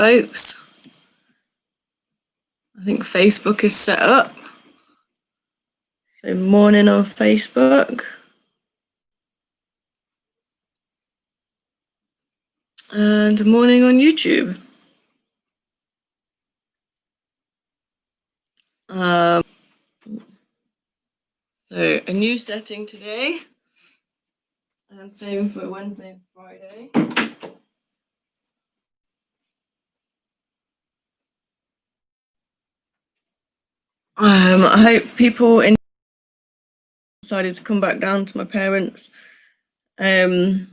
Folks, I think Facebook is set up. So morning on Facebook. And morning on YouTube. So a new setting today. And same for Wednesday and Friday. I hope people decided to come back down to my parents. There'll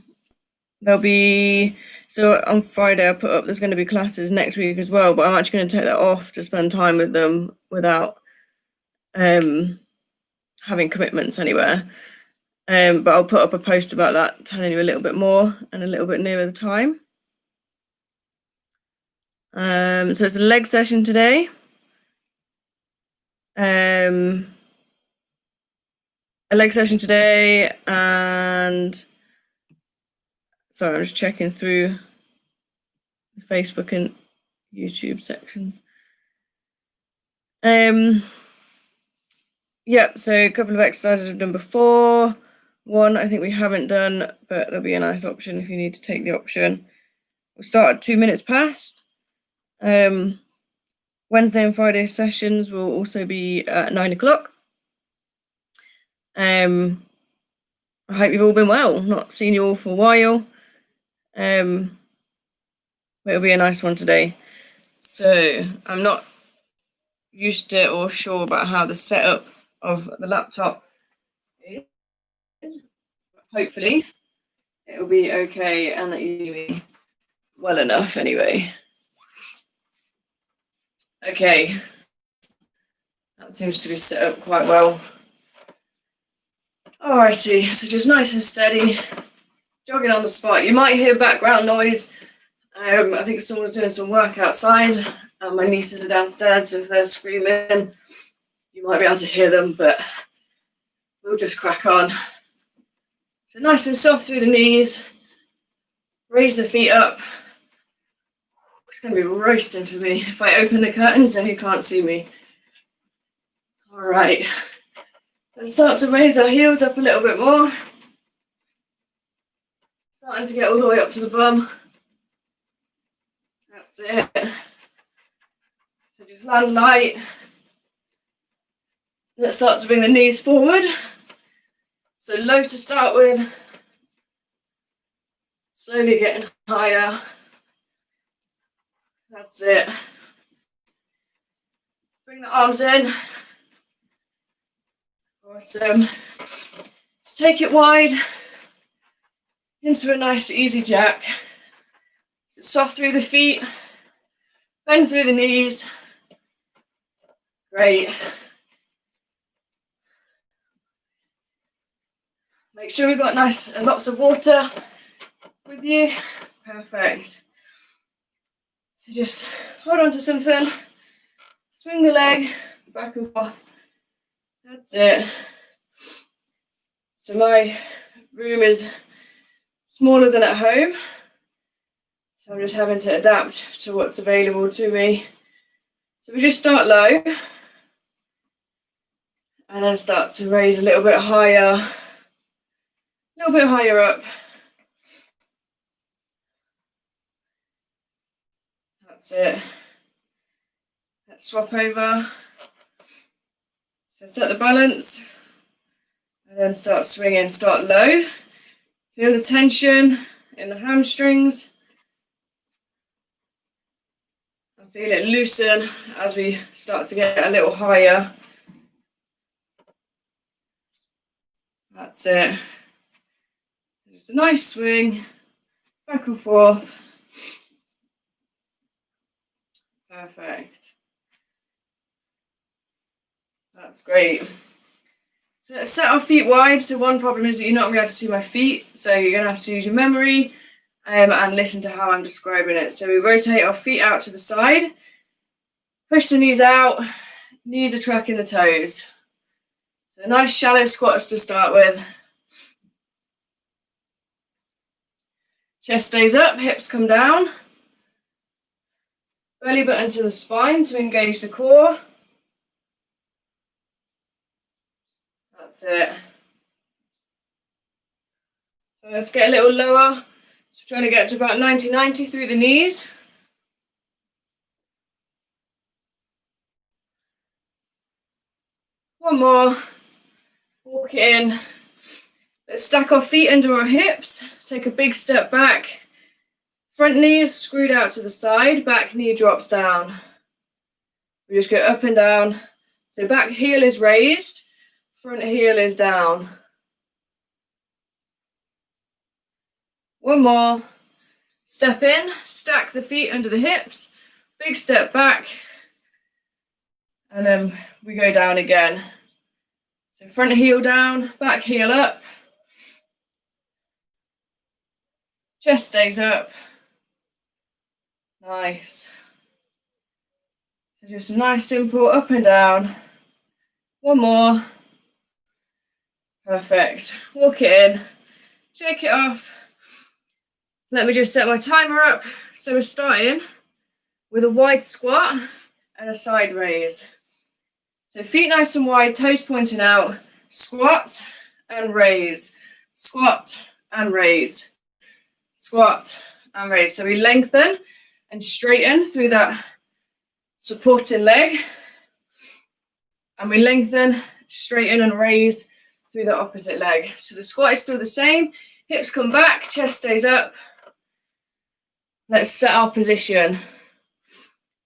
be, so on Friday I put up there's going to be classes next week as well, but I'm actually going to take that off to spend time with them without having commitments anywhere. But I'll put up a post about that, telling you a little bit more and a little bit nearer the time. So it's a leg session today. A leg session today, and sorry, I'm just checking through the Facebook and YouTube sections. Yep, so a couple of exercises we've done before. One I think we haven't done, but there'll be a nice option if you need to take the option. We'll start at 2 minutes past. Wednesday and Friday sessions will also be at 9 o'clock. I hope you've all been well. Not seen you all for a while. It'll be a nice one today. So I'm not used to or sure about how the setup of the laptop is. Hopefully it will be okay and that you see me well enough anyway. Okay, that seems to be set up quite well. Alrighty, so just nice and steady, jogging on the spot. You might hear background noise. I think someone's doing some work outside, and my nieces are downstairs, so if they're screaming, you might be able to hear them, but we'll just crack on. So nice and soft through the knees, raise the feet up. It's going to be roasting for me. If I open the curtains, then you can't see me. All right. Let's start to raise our heels up a little bit more. Starting to get all the way up to the bum. That's it. So just land light. Let's start to bring the knees forward. So low to start with. Slowly getting higher. That's it. Bring the arms in. Awesome. Just take it wide into a nice easy jack. So soft through the feet, bend through the knees. Great. Make sure we've got nice and lots of water with you. Perfect. So just hold on to something, swing the leg back and forth. That's it. So my room is smaller than at home, so I'm just having to adapt to what's available to me. So we just start low and then start to raise a little bit higher up. That's it. Let's swap over. So set the balance and then start swinging. Start low. Feel the tension in the hamstrings. And feel it loosen as we start to get a little higher. That's it. Just a nice swing, back and forth. Perfect. That's great. So let's set our feet wide. So one problem is that you're not going to be able to see my feet, so you're going to have to use your memory and listen to how I'm describing it. So we rotate our feet out to the side, push the knees out, knees are tracking the toes. So nice shallow squats to start with. Chest stays up, hips come down. belly button to the spine to engage the core. That's it. So let's get a little lower. So we're trying to get to about 90-90 through the knees. One more. Walk it in. Let's stack our feet under our hips. Take a big step back. Front knee is screwed out to the side. Back knee drops down. We just go up and down. So back heel is raised. Front heel is down. One more. Step in. Stack the feet under the hips. Big step back. And then we go down again. So front heel down, back heel up. Chest stays up. Nice. So just a nice simple up and down. One more. Perfect. Walk it in. Shake it off. Let me just set my timer up. So we're starting with a wide squat and a side raise. So feet nice and wide, toes pointing out. Squat and raise. Squat and raise. Squat and raise. So we lengthen and straighten through that supporting leg. And we lengthen, straighten and raise through the opposite leg. So the squat is still the same. Hips come back, chest stays up. Let's set our position.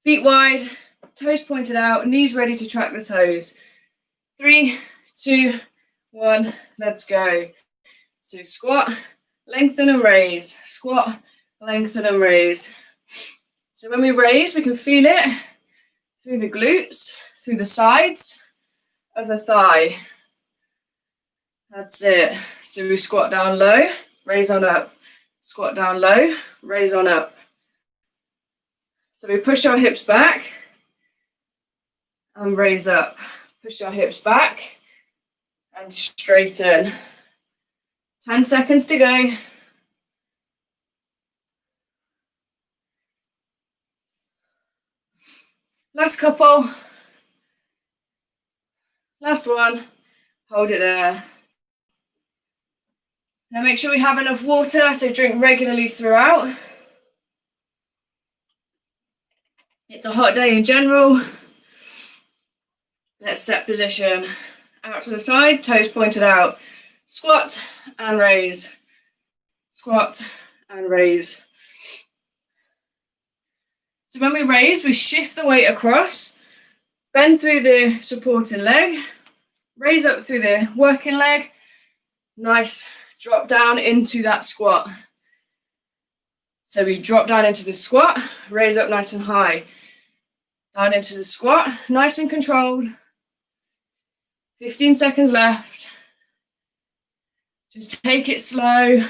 Feet wide, toes pointed out, knees ready to track the toes. 3, 2, 1, let's go. So squat, lengthen and raise. Squat, lengthen and raise. So when we raise, we can feel it through the glutes, through the sides of the thigh. That's it. So we squat down low, raise on up. Squat down low, raise on up. So we push our hips back and raise up. Push our hips back and straighten. 10 seconds to go. Last couple. Last one. Hold it there. Now make sure we have enough water, so drink regularly throughout. It's a hot day in general. Let's set position. Out to the side, toes pointed out. Squat and raise. Squat and raise. So when we raise, we shift the weight across, bend through the supporting leg, raise up through the working leg. Nice. Drop down into that squat. So we drop down into the squat, raise up nice and high. Down into the squat, nice and controlled. 15 seconds left. Just take it slow.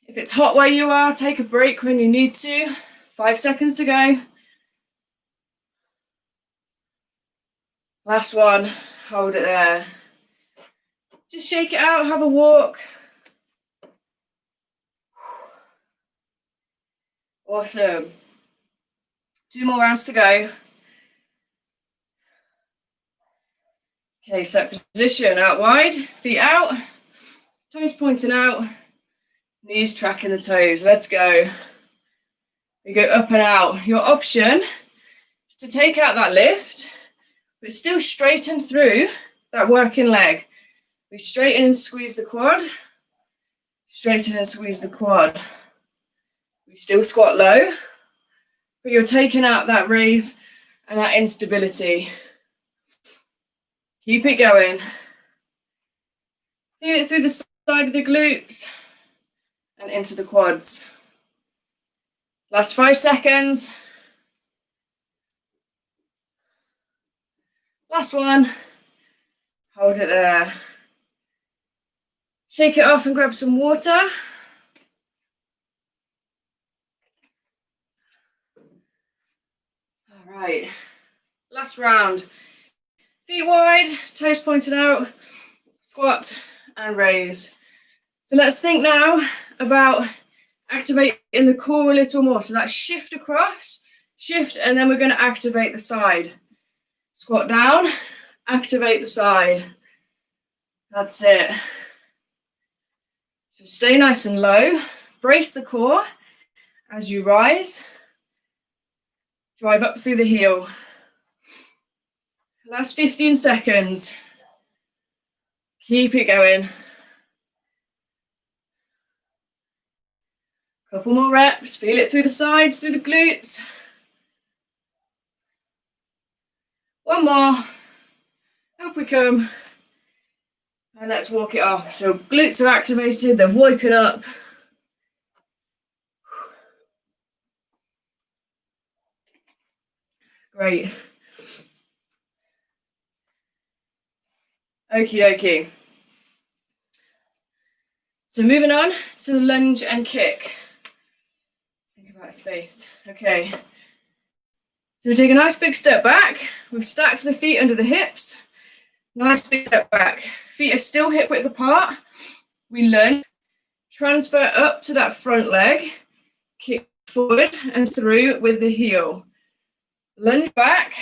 If it's hot where you are, take a break when you need to. 5 seconds to go. Last one, hold it there. Just shake it out, have a walk. Awesome. 2 more rounds to go. Okay, set position, out wide, feet out, toes pointing out, knees tracking the toes. Let's go. We go up and out. Your option is to take out that lift, but still straighten through that working leg. We straighten and squeeze the quad. Straighten and squeeze the quad. We still squat low, but you're taking out that raise and that instability. Keep it going. Feel it through the side of the glutes and into the quads. Last 5 seconds. Last one. Hold it there. Shake it off and grab some water. All right, last round. Feet wide, toes pointed out, squat and raise. So let's think now about activate in the core a little more. So that's shift across, shift, and then we're going to activate the side. Squat down, activate the side. That's it. So stay nice and low. Brace the core as you rise. Drive up through the heel. Last 15 seconds. Keep it going. Couple more reps. Feel it through the sides, through the glutes. One more. Up we come. And let's walk it off. So glutes are activated. They've woken up. Great. Okie dokie. So moving on to the lunge and kick. Think about space. Okay. So we take a nice big step back. We've stacked the feet under the hips. Nice big step back. Feet are still hip width apart. We lunge. Transfer up to that front leg. Kick forward and through with the heel. Lunge back.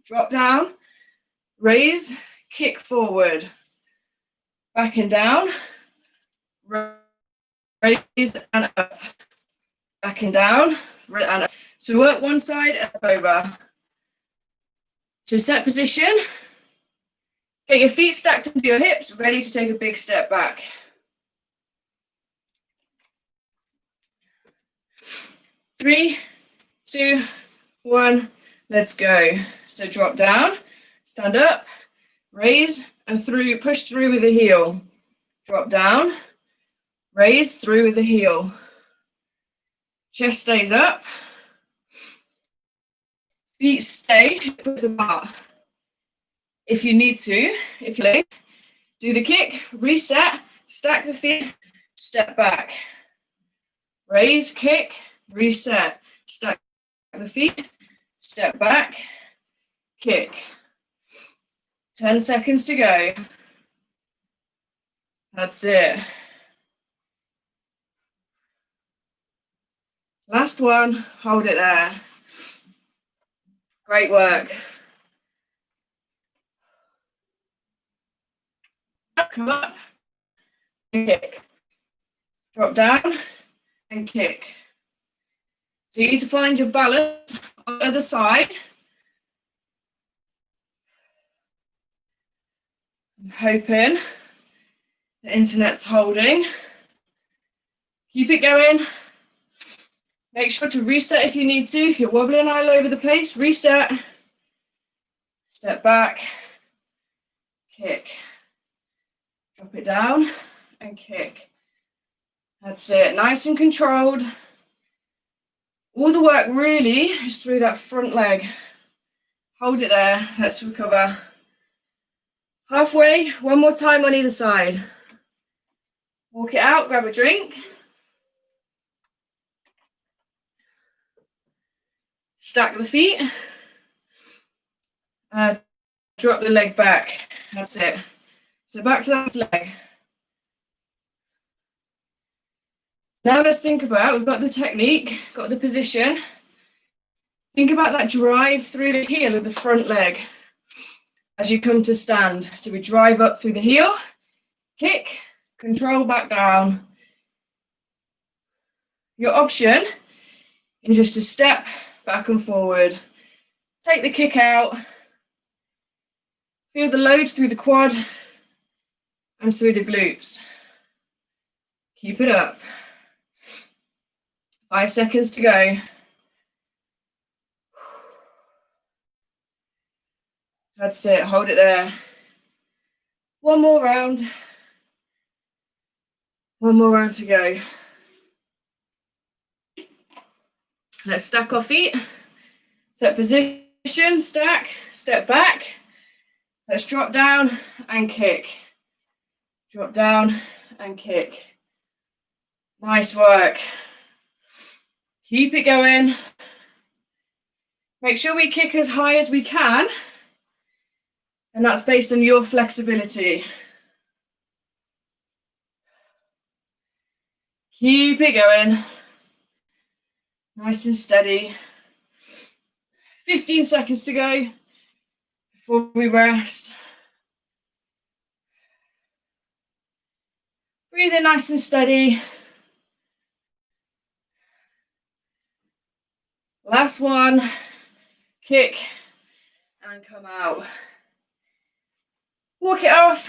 Drop down. Raise. Kick forward. Back and down. Raise and up. Back and down. And up. So work one side and up over. So set position. Get your feet stacked into your hips, ready to take a big step back. Three, two, one, let's go. So drop down, stand up, raise, and through, push through with the heel. Drop down, raise, through with the heel. Chest stays up. Feet stay with the bar. If you need to, if you like, do the kick, reset, stack the feet, step back. Raise, kick, reset, stack the feet, step back, kick. 10 seconds to go. That's it. Last one, hold it there. Great work. Come up and kick. Drop down and kick. So you need to find your balance on the other side. I'm hoping the internet's holding. Keep it going. Make sure to reset if you need to. If you're wobbling all over the place, reset. Step back. Kick. Drop it down and kick. That's it. Nice and controlled. All the work really is through that front leg. Hold it there. Let's recover. Halfway. One more time on either side. Walk it out. Grab a drink. Stack the feet. Drop the leg back. That's it. So back to that leg. Now let's think about, we've got the technique, got the position. Think about that drive through the heel of the front leg as you come to stand. So we drive up through the heel, kick, control back down. Your option is just to step back and forward. Take the kick out. Feel the load through the quad and through the glutes. Keep it up. 5 seconds to go. That's it, hold it there. One more round. One more round to go. Let's stack our feet. Set position, stack, step back. Let's drop down and kick. Drop down and kick. Nice work. Keep it going. Make sure we kick as high as we can. And that's based on your flexibility. Keep it going. Nice and steady. 15 seconds to go before we rest. Breathe in nice and steady. Last one. Kick and come out. Walk it off.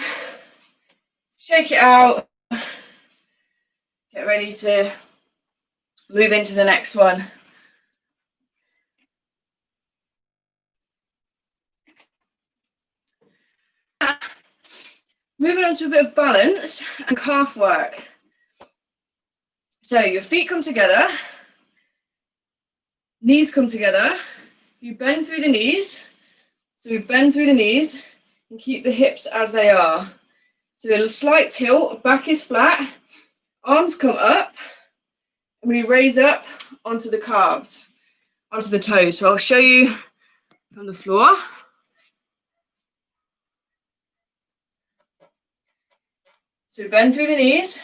Shake it out. Get ready to move into the next one. Moving on to a bit of balance and calf work. So your feet come together, knees come together, you bend through the knees. So we bend through the knees and keep the hips as they are. So a slight tilt, back is flat, arms come up, and we raise up onto the calves, onto the toes. So I'll show you from the floor. So bend through the knees,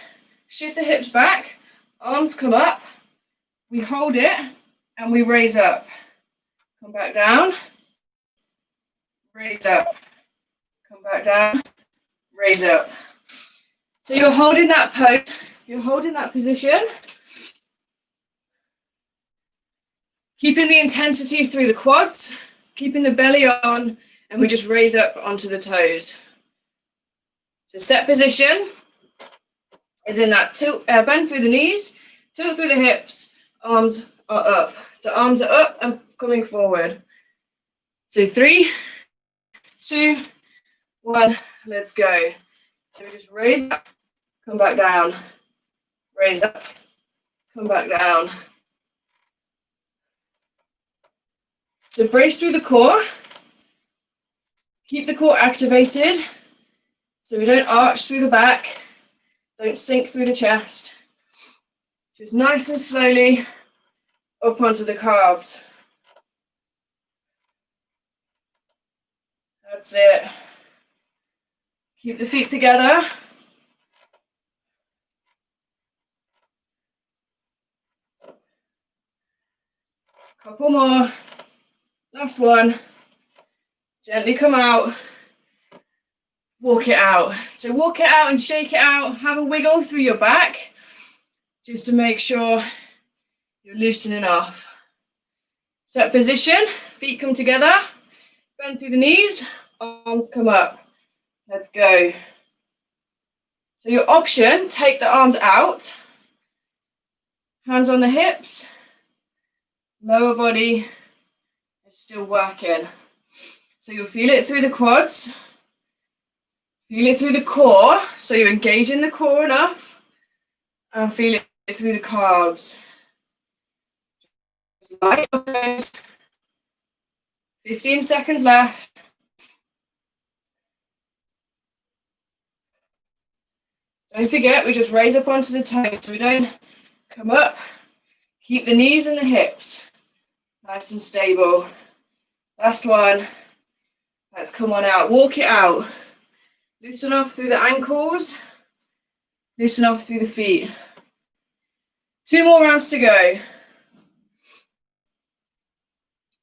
shift the hips back, arms come up, we hold it, and we raise up. Come back down, raise up, come back down, raise up. So you're holding that pose, you're holding that position, keeping the intensity through the quads, keeping the belly on, and we just raise up onto the toes. So set position is in that tilt, bend through the knees, tilt through the hips, arms are up. So arms are up and coming forward. So 3, 2, 1, let's go. So we just raise up, come back down, raise up, come back down. So brace through the core, keep the core activated, so we don't arch through the back, don't sink through the chest. Just nice and slowly up onto the calves. That's it. Keep the feet together. Couple more. Last one. Gently come out. Walk it out. So walk it out and shake it out. Have a wiggle through your back just to make sure you're loosening off. Set position. Feet come together. Bend through the knees. Arms come up. Let's go. So your option, take the arms out. Hands on the hips. Lower body is still working. So you'll feel it through the quads. Feel it through the core, so you're engaging the core enough, and feel it through the calves. Just light up those. 15 seconds left. Don't forget, we just raise up onto the toes, so we don't come up. Keep the knees and the hips nice and stable. Last one. Let's come on out. Walk it out. Loosen off through the ankles, loosen off through the feet. 2 more rounds to go.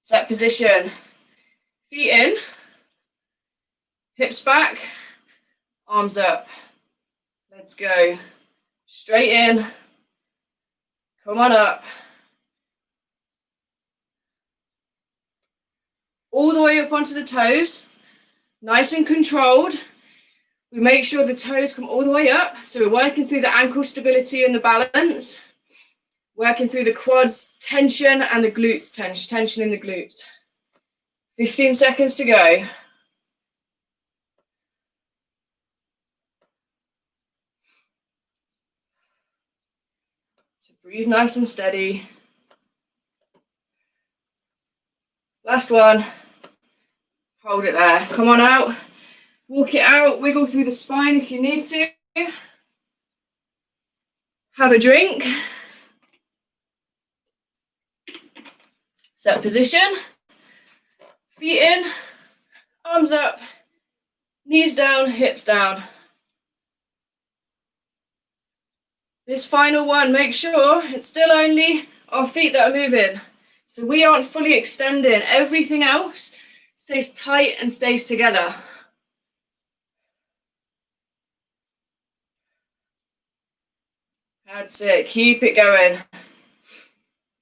Set position. Feet in, hips back, arms up. Let's go. Straight in, come on up. All the way up onto the toes, nice and controlled. We make sure the toes come all the way up. So we're working through the ankle stability and the balance. Working through the quads tension and the glutes tension in the glutes. 15 seconds to go. So breathe nice and steady. Last one. Hold it there. Come on out. Walk it out, wiggle through the spine if you need to. Have a drink. Set position. Feet in, arms up, knees down, hips down. This final one, make sure it's still only our feet that are moving. So we aren't fully extending. Everything else stays tight and stays together. That's it. Keep it going.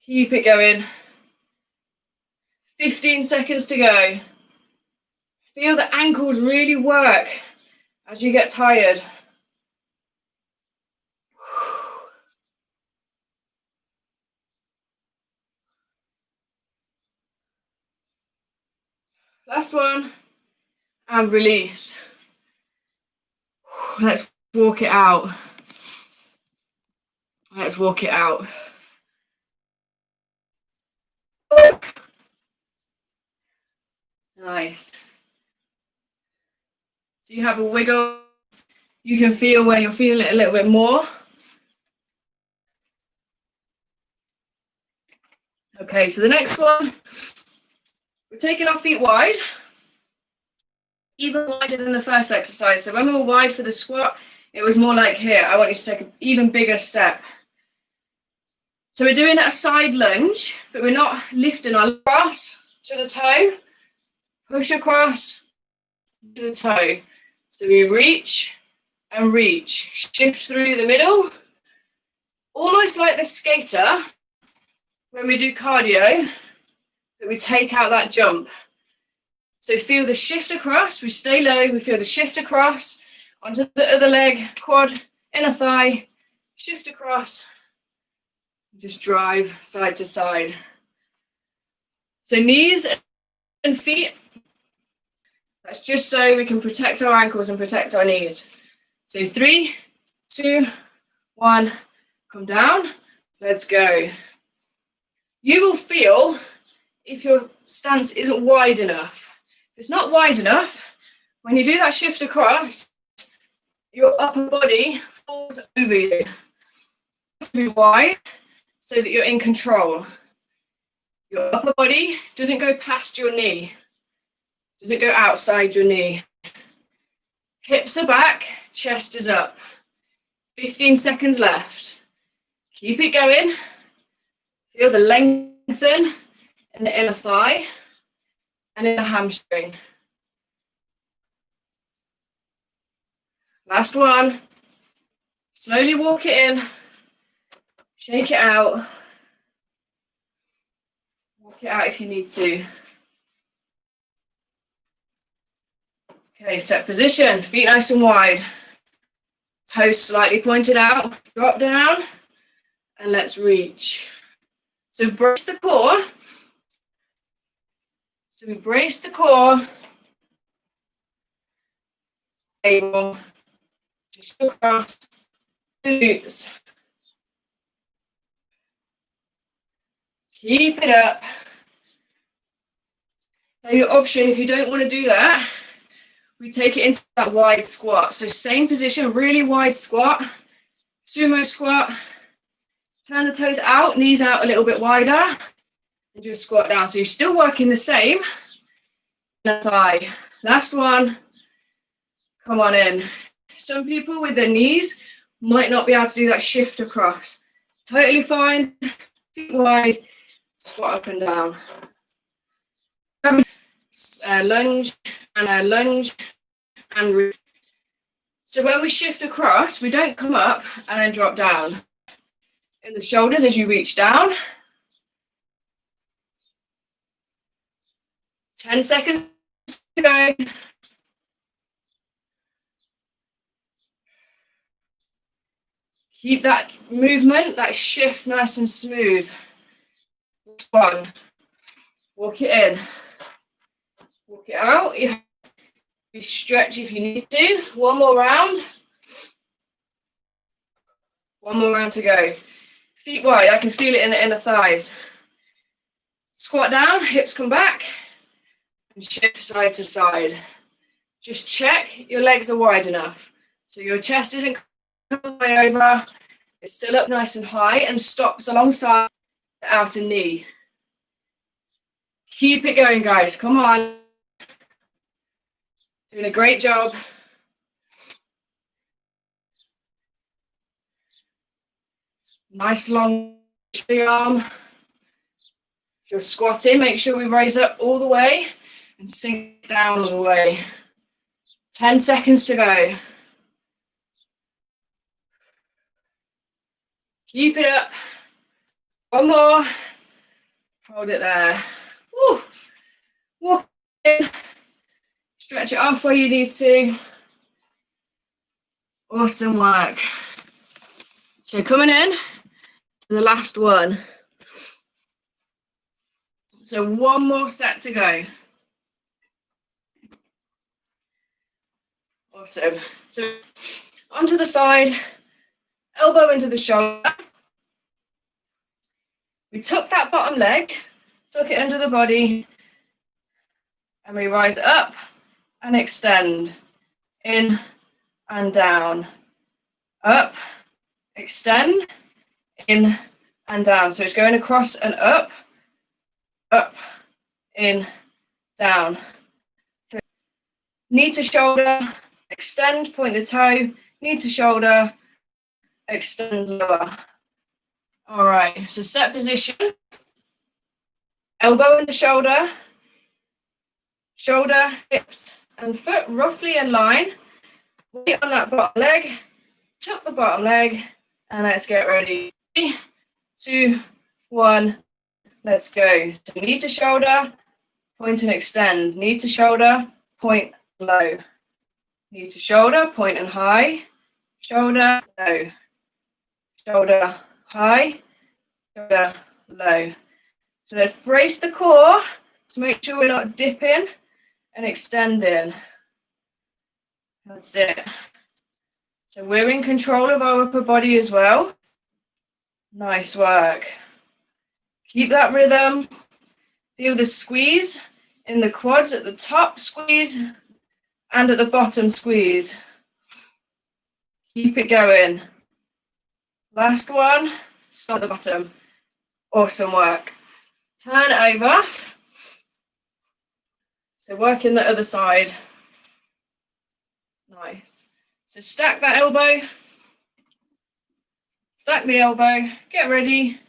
Keep it going. 15 seconds to go. Feel the ankles really work as you get tired. Last one. And release. Let's walk it out. Let's walk it out. Nice. So you have a wiggle. You can feel where you're feeling it a little bit more. Okay, so the next one, we're taking our feet wide, even wider than the first exercise. So when we were wide for the squat, it was more like here. I want you to take an even bigger step. So we're doing a side lunge, but we're not lifting our across to the toe. Push across to the toe. So we reach and reach. Shift through the middle. Almost like the skater when we do cardio, that we take out that jump. So feel the shift across. We stay low. We feel the shift across onto the other leg, quad, inner thigh. Shift across. Just drive side to side. So knees and feet. That's just so we can protect our ankles and protect our knees. So 3, 2, 1, come down. Let's go. You will feel if your stance isn't wide enough. If it's not wide enough, when you do that shift across, your upper body falls over you. It has to be wide so that you're in control. Your upper body doesn't go past your knee. Doesn't go outside your knee. Hips are back, chest is up. 15 seconds left. Keep it going. Feel the lengthen in the inner thigh and in the hamstring. Last one. Slowly walk it in. Shake it out. Walk it out if you need to. Okay, set position. Feet nice and wide. Toes slightly pointed out. Drop down. And let's reach. So brace the core. So we brace the core. Table. Just across the glutes. Keep it up. Now your option, if you don't want to do that, we take it into that wide squat. So same position, really wide squat. Sumo squat. Turn the toes out, knees out a little bit wider. And do a squat down. So you're still working the same. Thigh. Last one. Come on in. Some people with their knees might not be able to do that shift across. Totally fine. Feet wide. Squat up and down. Lunge and lunge and so when we shift across, we don't come up and then drop down. In the shoulders as you reach down. 10 seconds to go. Keep that movement, that shift nice and smooth. One. Walk it in. Walk it out. You stretch if you need to. One more round. One more round to go. Feet wide. I can feel it in the inner thighs. Squat down. Hips come back. And shift side to side. Just check your legs are wide enough. So your chest isn't coming way over. It's still up nice and high and stops alongside the outer knee. Keep it going, guys. Come on. Doing a great job. Nice long stretch the arm. If you're squatting, make sure we raise up all the way and sink down all the way. 10 seconds to go. Keep it up. One more. Hold it there. Woo. Walk in. Stretch it off where you need to. Awesome work. So coming in to the last one. So one more set to go. Awesome. So onto the side, elbow into the shoulder. We tuck that bottom leg, tuck it under the body, and we rise up and extend. In and down. Up, extend, in and down. So it's going across and up, in, down. So knee to shoulder, extend, point the toe, knee to shoulder, extend lower. All right, so set position, elbow in the shoulder, shoulder, hips, and foot roughly in line. Weight on that bottom leg, tuck the bottom leg, and let's get ready. 3, 2, 1, let's go. So knee to shoulder, point and extend. Knee to shoulder, point low. Knee to shoulder, point and high. Shoulder, low. Shoulder, high. Shoulder, low. So let's brace the core to make sure we're not dipping and extending. That's it. So we're in control of our upper body as well. Nice work. Keep that rhythm. Feel the squeeze in the quads at the top, squeeze, and at the bottom, squeeze. Keep it going. Last one, stop the bottom. Awesome work. Turn over. So working the other side. Nice. So stack that elbow. Stack the elbow. Get ready.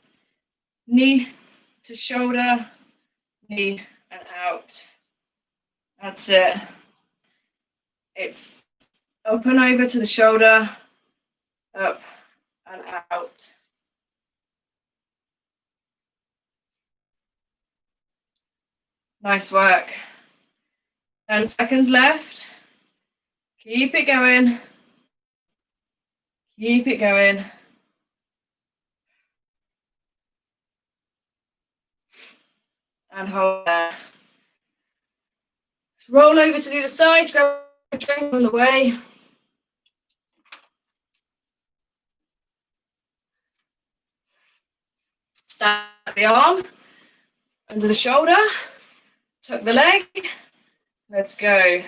Knee to shoulder. Knee and out. That's it. It's up and over to the shoulder. Up and out. Nice work. 10 seconds left. Keep it going. Keep it going. And hold there. Roll over to the other side. Grab a drink on the way. Stack the arm under the shoulder. Tuck the leg. Let's go.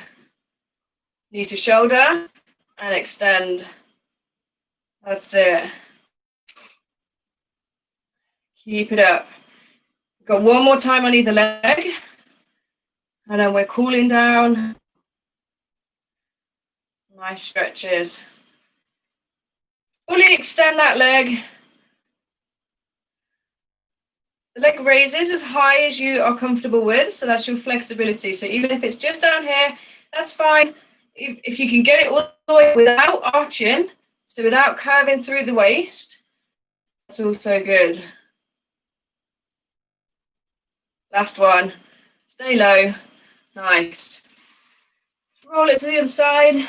Knee to shoulder and extend. That's it. Keep it up. Got one more time on either leg. And then we're cooling down. Nice stretches. Fully extend that leg. The leg raises as high as you are comfortable with, so that's your flexibility. So even if it's just down here, that's fine. If you can get it all the way without arching, so without curving through the waist, that's also good. Last one. Stay low. Nice. Roll it to the other side.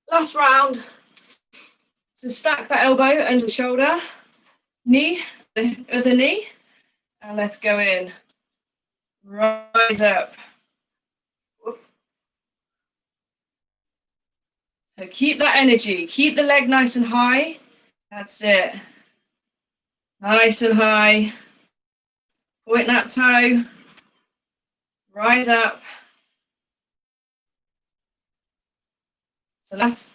Last round. So stack that elbow under the shoulder, knee, the other knee, and let's go in. Rise up. So keep that energy. Keep the leg nice and high. That's it. Nice and high. Point that toe. Rise up. So last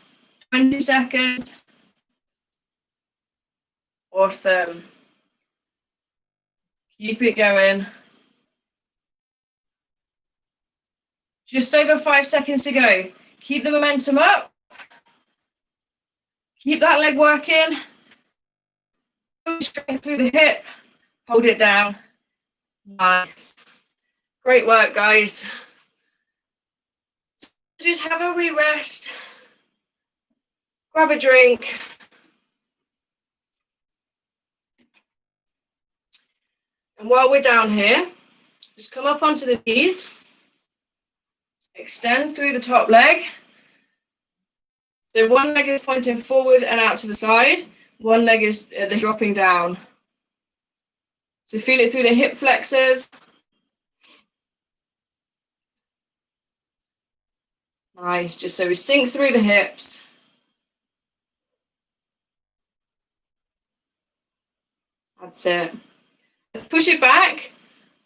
20 seconds. Awesome. Keep it going. Just over 5 seconds to go. Keep the momentum up. Keep that leg working. Strength through the hip. Hold it down. Nice. Great work, guys. Just have a wee rest. Grab a drink. And while we're down here, just come up onto the knees. Extend through the top leg. So one leg is pointing forward and out to the side. One leg is dropping down. So feel it through the hip flexors. Nice, just so we sink through the hips. That's it. Let's push it back,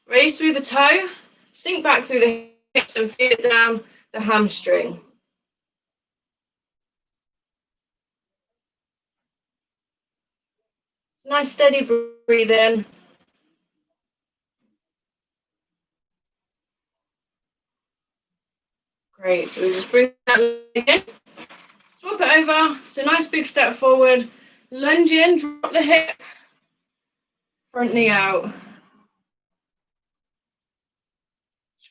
raise through the toe, sink back through the hips and feel it down the hamstring. Nice steady breathe in. Great, so we just bring that leg in, swap it over, so nice big step forward, lunge in, drop the hip, front knee out.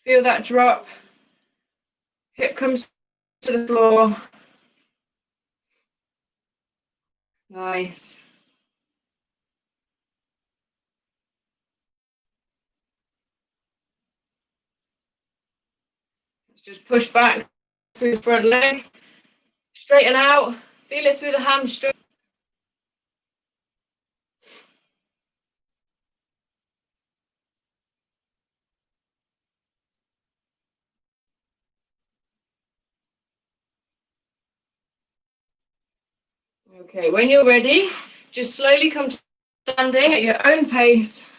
Feel that drop, hip comes to the floor. Nice. Let's just push back through the front leg, straighten out, feel it through the hamstring. Okay, when you're ready, just slowly come to standing at your own pace.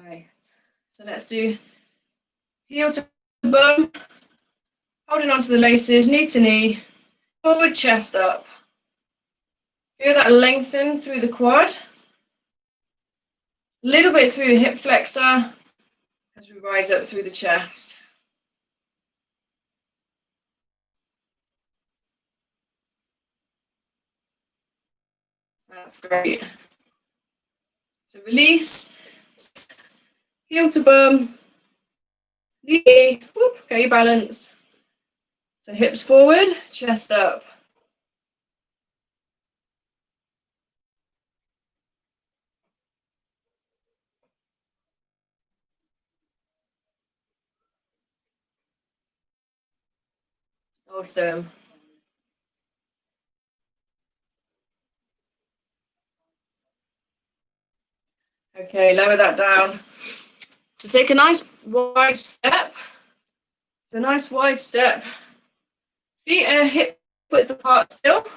Nice. So let's do heel to bum, holding onto the laces, knee to knee, forward chest up. Feel that lengthen through the quad. A little bit through the hip flexor as we rise up through the chest. That's great. So release, heel to bum, knee, whoop, get your balance. So hips forward, chest up. Awesome. Okay, lower that down. So take a nice wide step. So nice wide step. Feet are hip width apart still.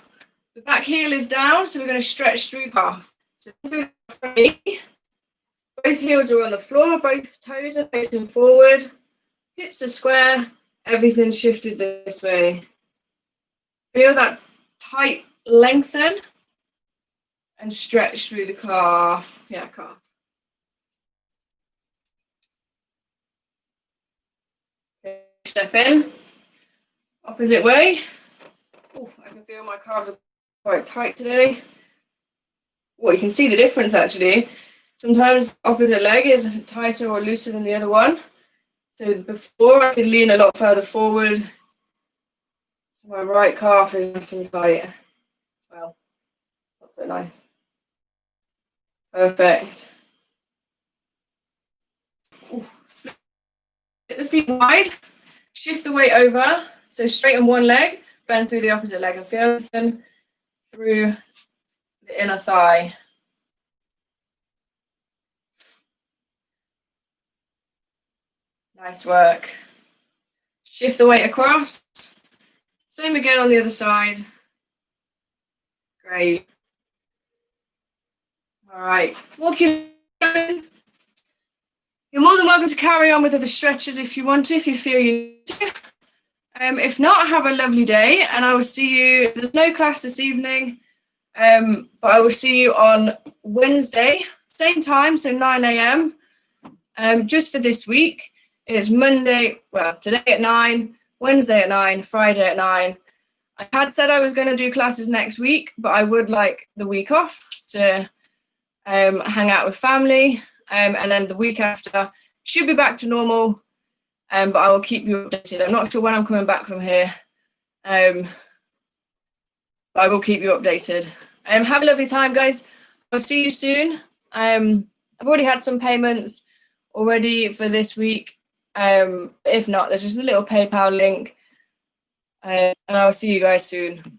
The back heel is down, so we're going to stretch through calf. So through the front knee. Both heels are on the floor, both toes are facing forward. Hips are square, everything's shifted this way. Feel that tight lengthen and stretch through the calf. Yeah, calf. Okay, step in, opposite way. Ooh, I can feel my calves are quite tight today. Well, you can see the difference actually. Sometimes opposite leg is tighter or looser than the other one. So before I could lean a lot further forward. So my right calf is nice and tight as well. Not so nice. Perfect. Ooh, split the feet wide, shift the weight over. So straighten one leg, bend through the opposite leg and feel them through the inner thigh. Nice work. Shift the weight across. Same again on the other side. Great. All right. Walking. You're more than welcome to carry on with other stretches if you want to, if you feel you need to. If not, have a lovely day, and I will see you. There's no class this evening, but I will see you on Wednesday, same time, so 9 a.m. Just for this week. It's Monday, well, today at 9, Wednesday at 9, Friday at 9. I had said I was going to do classes next week, but I would like the week off to hang out with family. And then the week after should be back to normal, but I will keep you updated. I'm not sure when I'm coming back from here, but I will keep you updated. Have a lovely time, guys. I'll see you soon. I've already had some payments already for this week. If not, there's just a little PayPal link, and I'll see you guys soon.